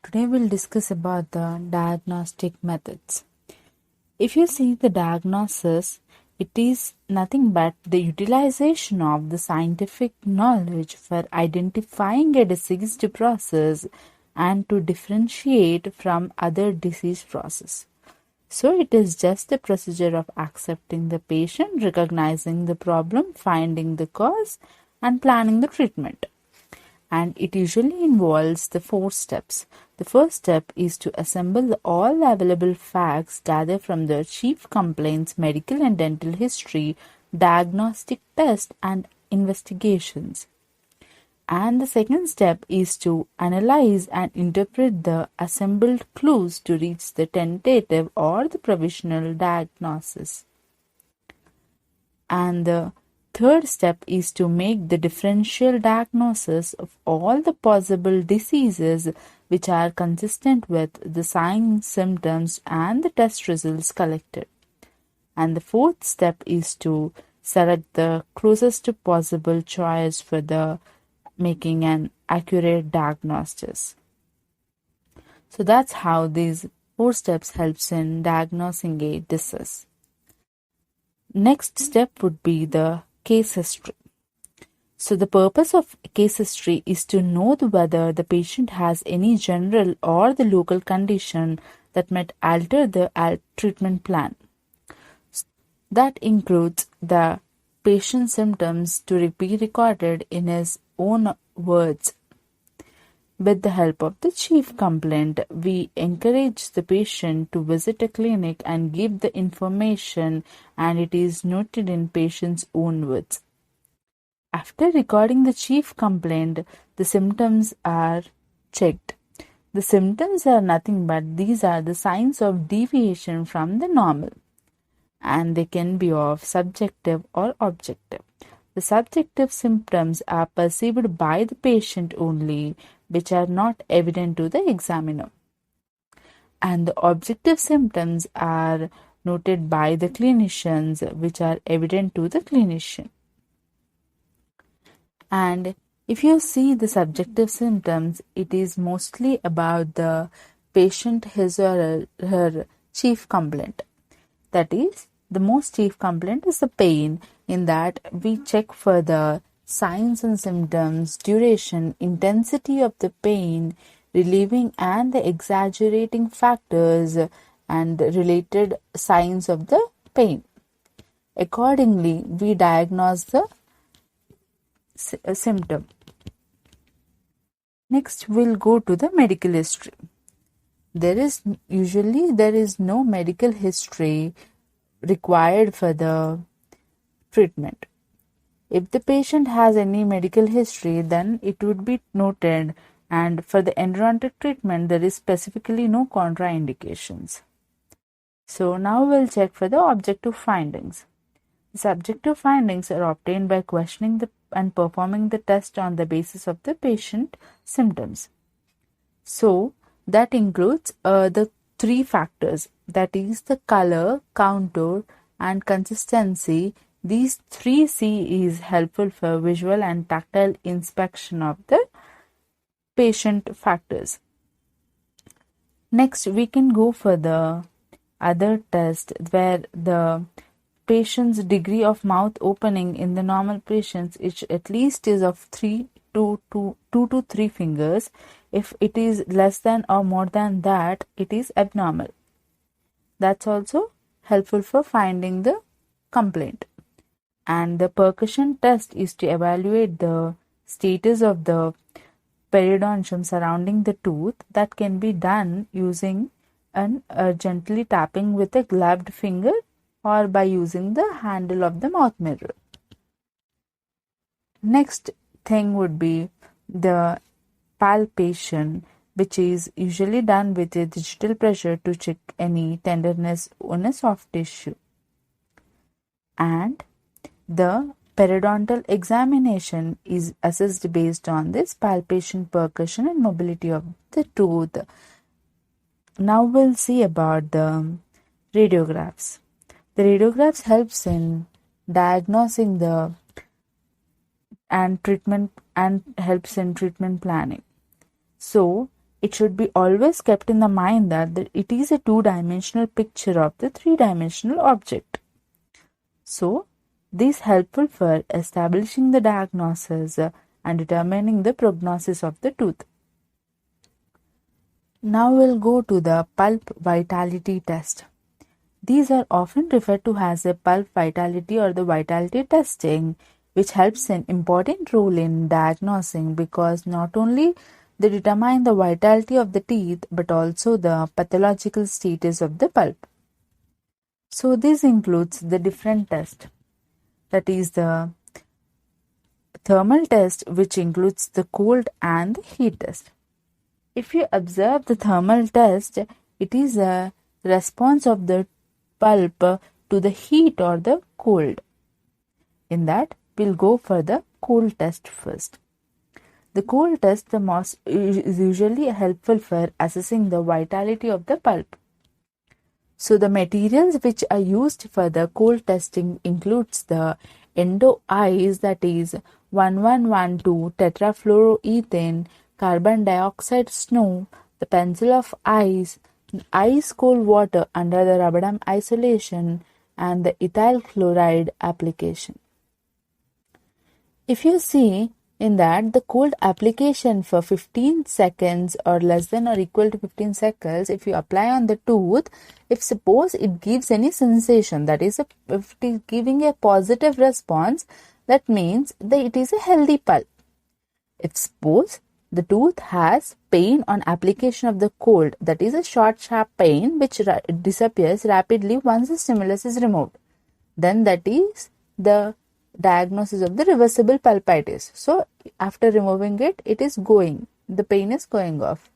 Today we'll discuss about the diagnostic methods. If you see the diagnosis, it is nothing but the utilization of the scientific knowledge for identifying a diseased process and to differentiate from other disease process. So it is just the procedure of accepting the patient, recognizing the problem, finding the cause, and planning the treatment. And it usually involves the 4 steps. The first step is to assemble all available facts gathered from the chief complaints, medical and dental history, diagnostic tests, and investigations. And the second step is to analyze and interpret the assembled clues to reach the tentative or the provisional diagnosis. And the third step is to make the differential diagnosis of all the possible diseases which are consistent with the signs, symptoms, and the test results collected. And the fourth step is to select the closest possible choice for the making an accurate diagnosis. So that's how these 4 steps helps in diagnosing a disease. Next step would be the case history. So the purpose of case history is to know whether the patient has any general or the local condition that might alter the treatment plan. That includes the patient's symptoms to be recorded in his own words. With the help of the chief complaint, we encourage the patient to visit a clinic and give the information, and it is noted in patient's own words. After recording the chief complaint, the symptoms are checked. The symptoms are nothing but these are the signs of deviation from the normal, and they can be of subjective or objective. The subjective symptoms are perceived by the patient only, which are not evident to the examiner. And the objective symptoms are noted by the clinicians, which are evident to the clinician. And if you see the subjective symptoms, it is mostly about the patient, his or her chief complaint. That is, the most chief complaint is the pain, in that we check for the signs and symptoms, duration, intensity of the pain, relieving and the exaggerating factors, and related signs of the pain. Accordingly, we diagnose the symptom. Next, we'll go to the medical history. There is no medical history required for the treatment. If the patient has any medical history, then it would be noted, and for the endodontic treatment, there is specifically no contraindications. So now we'll check for the objective findings. The subjective findings are obtained by questioning and performing the test on the basis of the patient symptoms. So that includes the 3 factors, that is the color, contour, and consistency. These 3 C is helpful for visual and tactile inspection of the patient factors. Next, we can go for the other test where the patient's degree of mouth opening in the normal patients at least is of 2 to 3 fingers. If it is less than or more than that, it is abnormal. That's also helpful for finding the complaint. And the percussion test is to evaluate the status of the periodontium surrounding the tooth. That can be done using gently tapping with a gloved finger or by using the handle of the mouth mirror. Next thing would be the palpation, which is usually done with a digital pressure to check any tenderness on a soft tissue. And the periodontal examination is assessed based on this palpation, percussion, and mobility of the tooth. Now we'll see about the radiographs. The radiographs helps in diagnosing the and treatment and helps in treatment planning. So it should be always kept in the mind that it is a two-dimensional picture of the three-dimensional object. So, this is helpful for establishing the diagnosis and determining the prognosis of the tooth. Now we'll go to the pulp vitality test. These are often referred to as a pulp vitality or the vitality testing, which helps an important role in diagnosing because not only they determine the vitality of the teeth but also the pathological status of the pulp. So this includes the different tests. That is the thermal test, which includes the cold and the heat test. If you observe the thermal test, it is a response of the pulp to the heat or the cold. In that, we'll go for the cold test first. The cold test is usually helpful for assessing the vitality of the pulp. So the materials which are used for the cold testing includes the endo ice, that is 1112 tetrafluoroethane, carbon dioxide snow, the pencil of ice cold water under the rubber dam isolation, and the ethyl chloride application. If you see in that the cold application for 15 seconds or less than or equal to 15 seconds, if you apply on the tooth, if suppose it gives any sensation, that is, if it is giving a positive response, that means that it is a healthy pulp. If suppose the tooth has pain on application of the cold, that is a short sharp pain which disappears rapidly once the stimulus is removed, then that is the diagnosis of the reversible pulpitis. So after removing it, it is going, the pain is going off.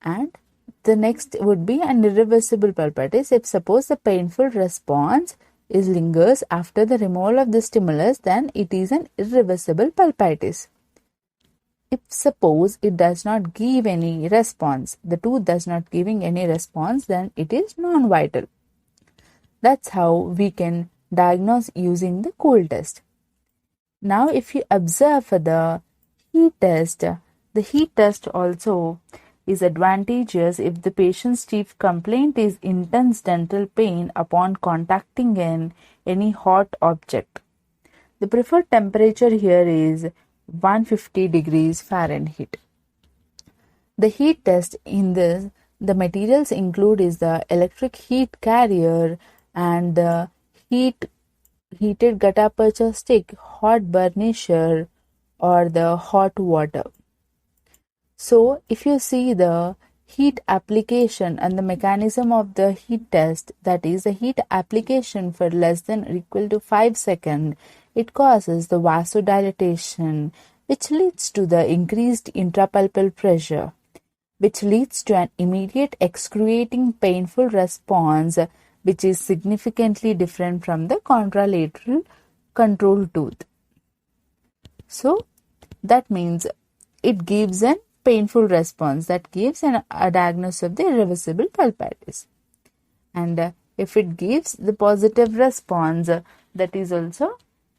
And the next would be an irreversible pulpitis. If suppose the painful response lingers after the removal of the stimulus, then it is an irreversible pulpitis. If suppose it does not give any response, the tooth does not giving any response, then it is non-vital. That's how we can diagnose using the cold test. Now if you observe for the heat test, the heat test also is advantageous if the patient's chief complaint is intense dental pain upon contacting any hot object. The preferred temperature here is 150 degrees Fahrenheit. The heat test in this, the materials include is the electric heat carrier and the heated gutta percha stick, hot burnisher, or the hot water. So if you see the heat application and the mechanism of the heat test, that is the heat application for less than or equal to 5 seconds, it causes the vasodilatation, which leads to the increased intrapulpal pressure, which leads to an immediate excruciating painful response, which is significantly different from the contralateral control tooth. So that means it gives a painful response, that gives a diagnosis of the irreversible pulpitis. And if it gives the positive response, that is also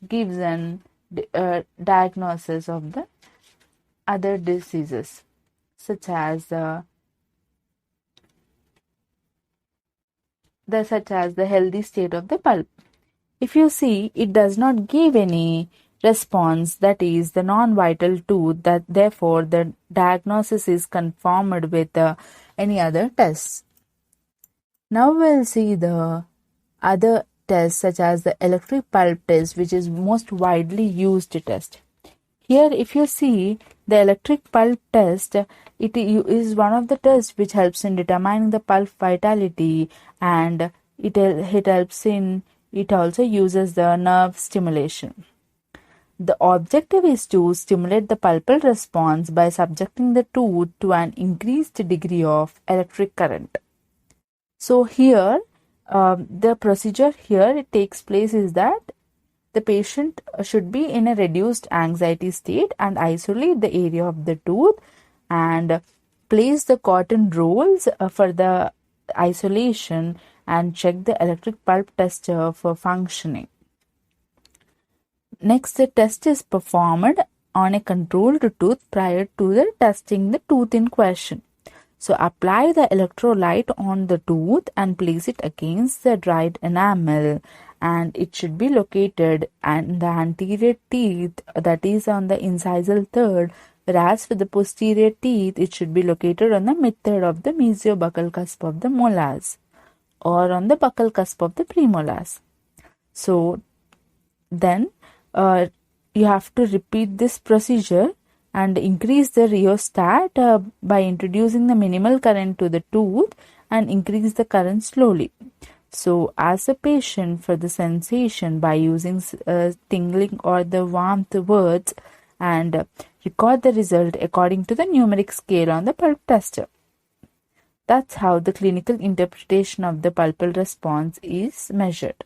gives an diagnosis of the other diseases such as the healthy state of the pulp. If you see it does not give any response, that is the non-vital tooth, that therefore the diagnosis is conformed with any other tests. Now we'll see the other tests such as the electric pulp test, which is most widely used test. Here if you see the electric pulp test, it is one of the tests which helps in determining the pulp vitality, and it also uses the nerve stimulation. The objective is to stimulate the pulpal response by subjecting the tooth to an increased degree of electric current. So here the procedure here it takes place is that the patient should be in a reduced anxiety state and isolate the area of the tooth and place the cotton rolls for the isolation and check the electric pulp tester for functioning. Next, the test is performed on a controlled tooth prior to the testing the tooth in question. So apply the electrolyte on the tooth and place it against the dried enamel, and it should be located in the anterior teeth, that is on the incisal third, whereas for the posterior teeth it should be located on the mid-third of the mesiobuccal cusp of the molars or on the buccal cusp of the premolars. So then you have to repeat this procedure and increase the rheostat by introducing the minimal current to the tooth and increase the current slowly. So as a patient, for the sensation by using tingling or the warmth words, and record the result according to the numeric scale on the pulp tester. That's how the clinical interpretation of the pulpal response is measured.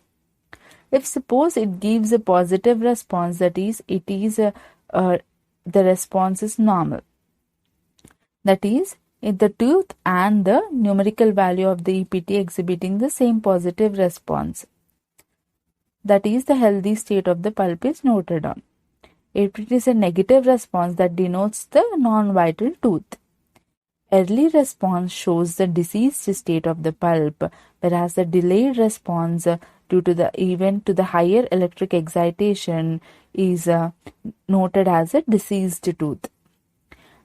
If suppose it gives a positive response, that is, the response is normal. That is, if the tooth and the numerical value of the EPT exhibiting the same positive response, that is, the healthy state of the pulp is noted on. If it is a negative response, that denotes the non-vital tooth. Early response shows the diseased state of the pulp, whereas the delayed response due to the event to the higher electric excitation is noted as a diseased tooth.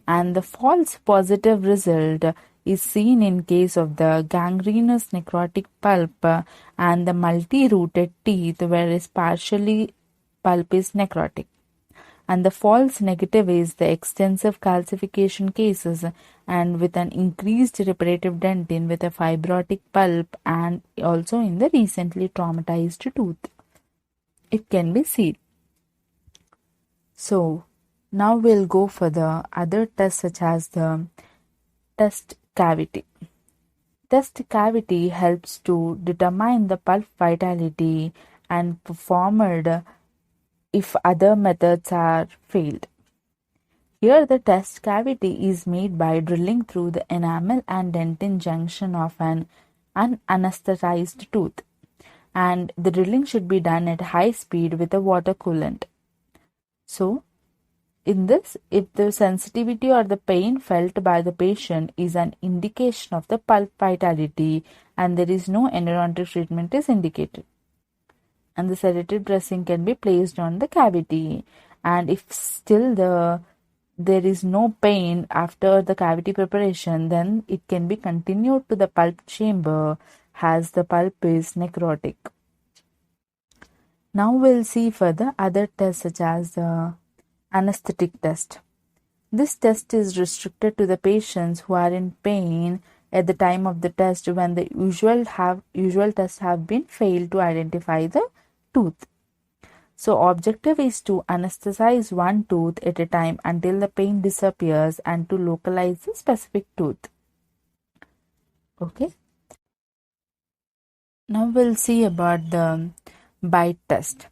And the false positive result is seen in case of the gangrenous necrotic pulp and the multi-rooted teeth, whereas partially pulp is necrotic. And the false negative is the extensive calcification cases and with an increased reparative dentin with a fibrotic pulp and also in the recently traumatized tooth. It can be seen. So now we'll go for the other tests such as the test cavity. Test cavity helps to determine the pulp vitality and performed if other methods are failed. Here the test cavity is made by drilling through the enamel and dentin junction of an unanesthetized tooth, and the drilling should be done at high speed with a water coolant. So in this, if the sensitivity or the pain felt by the patient is an indication of the pulp vitality and there is no endodontic treatment is indicated, and the sedative dressing can be placed on the cavity, and if still there is no pain after the cavity preparation, then it can be continued to the pulp chamber as the pulp is necrotic. Now we'll see further other tests such as the anesthetic test. This test is restricted to the patients who are in pain at the time of the test when the usual tests have been failed to identify the tooth. So objective is to anesthetize one tooth at a time until the pain disappears and to localize the specific tooth. Okay. Now we'll see about the bite test.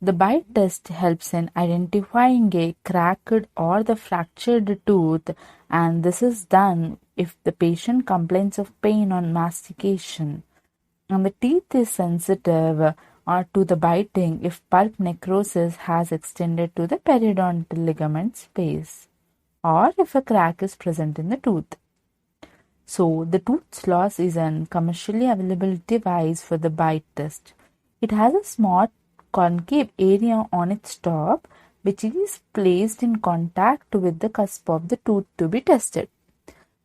The bite test helps in identifying a cracked or the fractured tooth, and this is done if the patient complains of pain on mastication and the teeth is sensitive or to the biting if pulp necrosis has extended to the periodontal ligament space or if a crack is present in the tooth. So the tooth loss is a commercially available device for the bite test. It has a small concave area on its top which is placed in contact with the cusp of the tooth to be tested.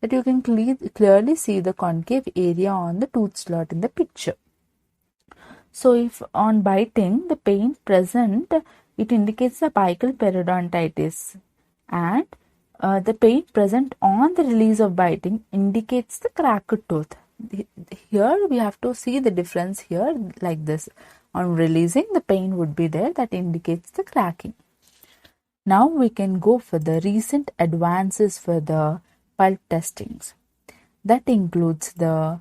That you can clearly see the concave area on the tooth slot in the picture. So if on biting the pain present, it indicates the apical periodontitis, and the pain present on the release of biting indicates the cracked tooth. Here we have to see the difference here like this. On releasing, the pain would be there, that indicates the cracking. Now we can go for the recent advances for the pulp testings. That includes the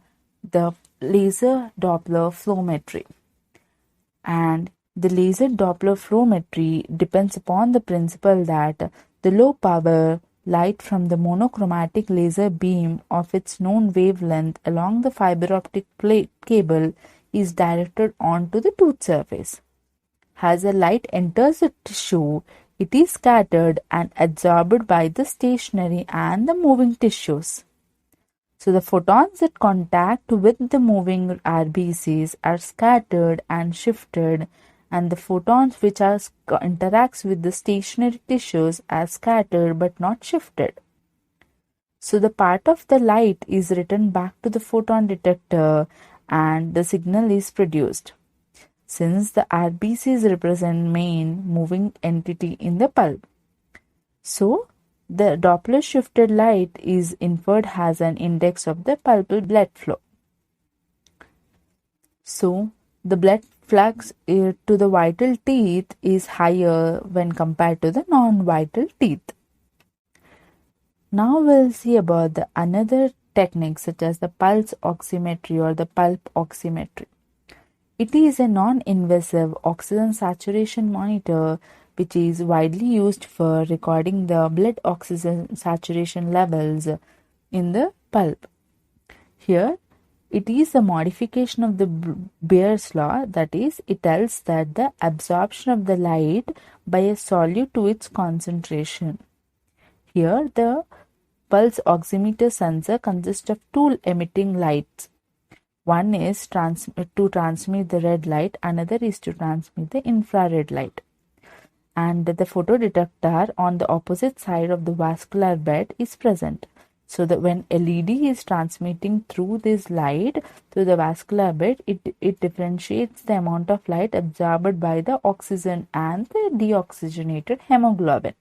laser Doppler flowmetry. And the laser Doppler flowmetry depends upon the principle that the low power light from the monochromatic laser beam of its known wavelength along the fiber optic cable is directed onto the tooth surface. As the light enters the tissue, it is scattered and absorbed by the stationary and the moving tissues. So the photons that contact with the moving RBCs are scattered and shifted, and the photons which interacts with the stationary tissues are scattered but not shifted. So the part of the light is returned back to the photon detector and the signal is produced. Since the RBCs represent main moving entity in the pulp, so the Doppler shifted light is inferred as an index of the pulpal blood flow. So the blood flux to the vital teeth is higher when compared to the non-vital teeth. Now we'll see about the another technique such as the pulse oximetry or the pulp oximetry. It is a non-invasive oxygen saturation monitor which is widely used for recording the blood oxygen saturation levels in the pulp. Here, it is a modification of the Bayer's law, that is, it tells that the absorption of the light by a solute to its concentration. Here, the pulse oximeter sensor consists of two emitting lights. One is to transmit the red light, another is to transmit the infrared light. And the photodetector on the opposite side of the vascular bed is present. So that when LED is transmitting through this light to the vascular bed, it differentiates the amount of light absorbed by the oxygen and the deoxygenated hemoglobin.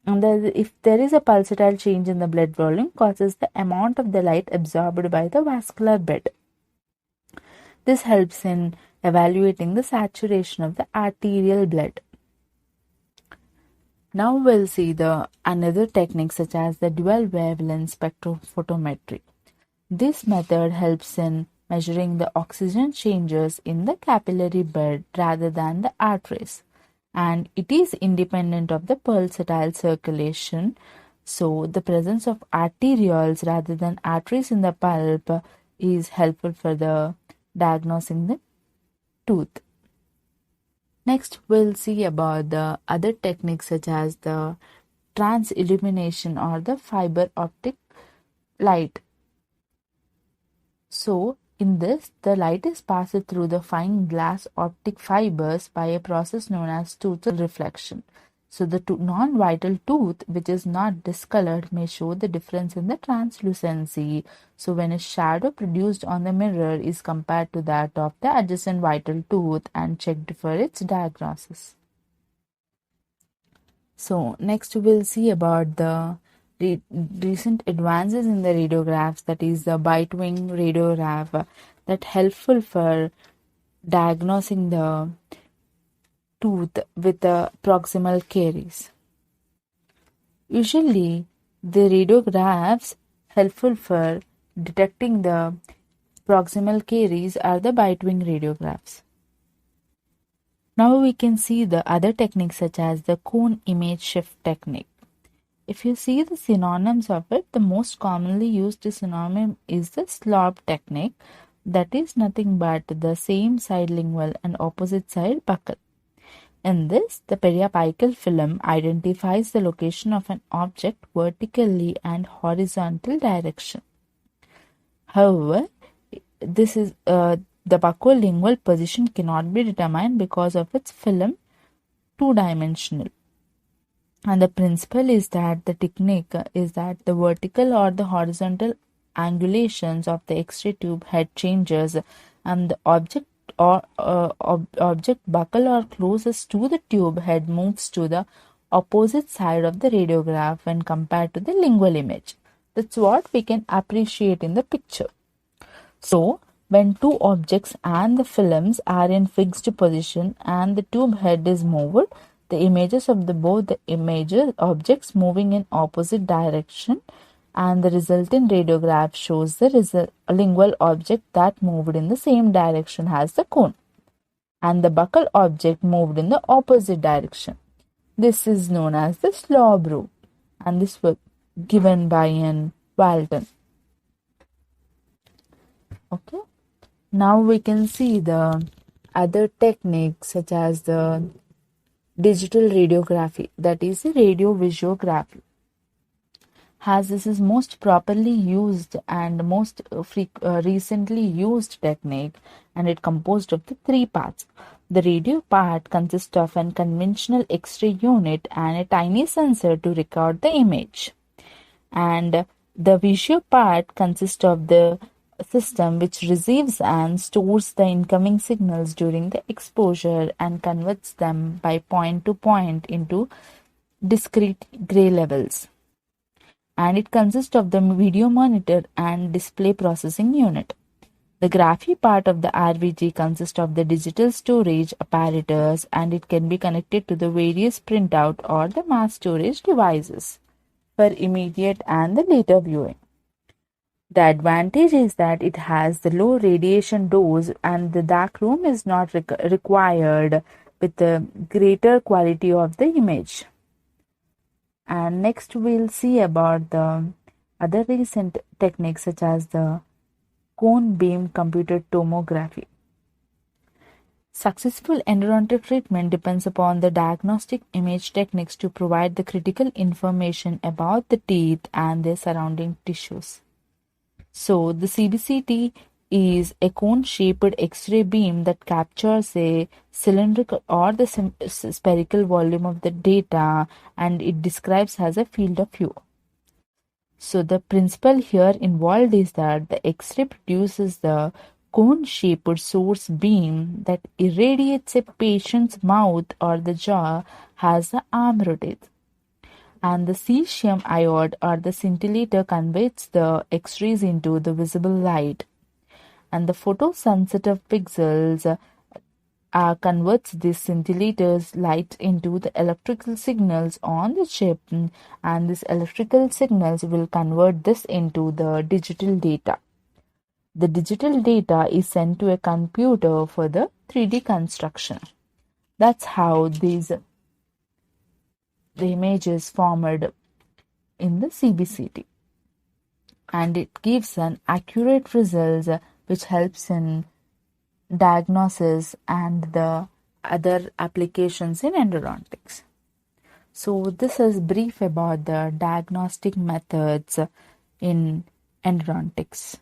And if there is a pulsatile change in the blood volume, causes the amount of the light absorbed by the vascular bed. This helps in evaluating the saturation of the arterial blood. Now we'll see the another technique such as the dual wavelength spectrophotometry. This method helps in measuring the oxygen changes in the capillary bed rather than the arteries, and it is independent of the pulsatile circulation. So the presence of arterioles rather than arteries in the pulp is helpful for the diagnosing the tooth. Next, we'll see about the other techniques such as the trans-illumination or the fiber optic light. So, in this, the light is passed through the fine glass optic fibers by a process known as tooth reflection. So, the non-vital tooth, which is not discolored, may show the difference in the translucency. So, when a shadow produced on the mirror is compared to that of the adjacent vital tooth and checked for its diagnosis. So, next we'll see about the recent advances in the radiographs, that is the bite wing radiograph, that helpful for diagnosing the tooth with the proximal caries. Usually, the radiographs helpful for detecting the proximal caries are the bite wing radiographs. Now we can see the other techniques such as the cone image shift technique. If you see the synonyms of it, the most commonly used synonym is the slope technique, that is nothing but the same side lingual and opposite side buccal. In this, the periapical film identifies the location of an object vertically and horizontal direction. However, this is the buccolingual position cannot be determined because of its film two-dimensional. And the principle is that the technique is that the vertical or the horizontal angulations of the X-ray tube head changes, and the object buccal or closest to the tube head moves to the opposite side of the radiograph when compared to the lingual image. That's what we can appreciate in the picture. So, when two objects and the films are in fixed position and the tube head is moved, the images of both the images objects moving in opposite direction, and the resultant radiograph shows the lingual object that moved in the same direction as the cone, and the buccal object moved in the opposite direction. This is known as the slope rule, and this was given by an Walton. Okay. Now we can see the other techniques such as the digital radiography, that is the radiovisiography. as this is most properly used and most recently used technique, and it composed of the three parts. The radio part consists of an conventional X-ray unit and a tiny sensor to record the image, and the visual part consists of the system which receives and stores the incoming signals during the exposure and converts them by point to point into discrete gray levels, and it consists of the video monitor and display processing unit. The graphy part of the RVG consists of the digital storage apparatus, and it can be connected to the various printout or the mass storage devices for immediate and the later viewing. The advantage is that it has the low radiation dose and the dark room is not required, with the greater quality of the image. And next we'll see about the other recent techniques such as the cone beam computed tomography. Successful endodontic treatment depends upon the diagnostic image techniques to provide the critical information about the teeth and their surrounding tissues. So the CBCT is a cone-shaped X-ray beam that captures a cylindrical or the spherical volume of the data, and it describes as a field of view. So the principle here involved is that the X-ray produces the cone-shaped source beam that irradiates a patient's mouth or the jaw as the arm rotates, and the cesium iode or the scintillator converts the X-rays into the visible light, and the photosensitive pixels converts these scintillators light into the electrical signals on the chip, and these electrical signals will convert this into the digital data. The digital data is sent to a computer for the 3D construction. That's how the images formed in the CBCT, and it gives an accurate results which helps in diagnosis and the other applications in endodontics. So this is brief about the diagnostic methods in endodontics.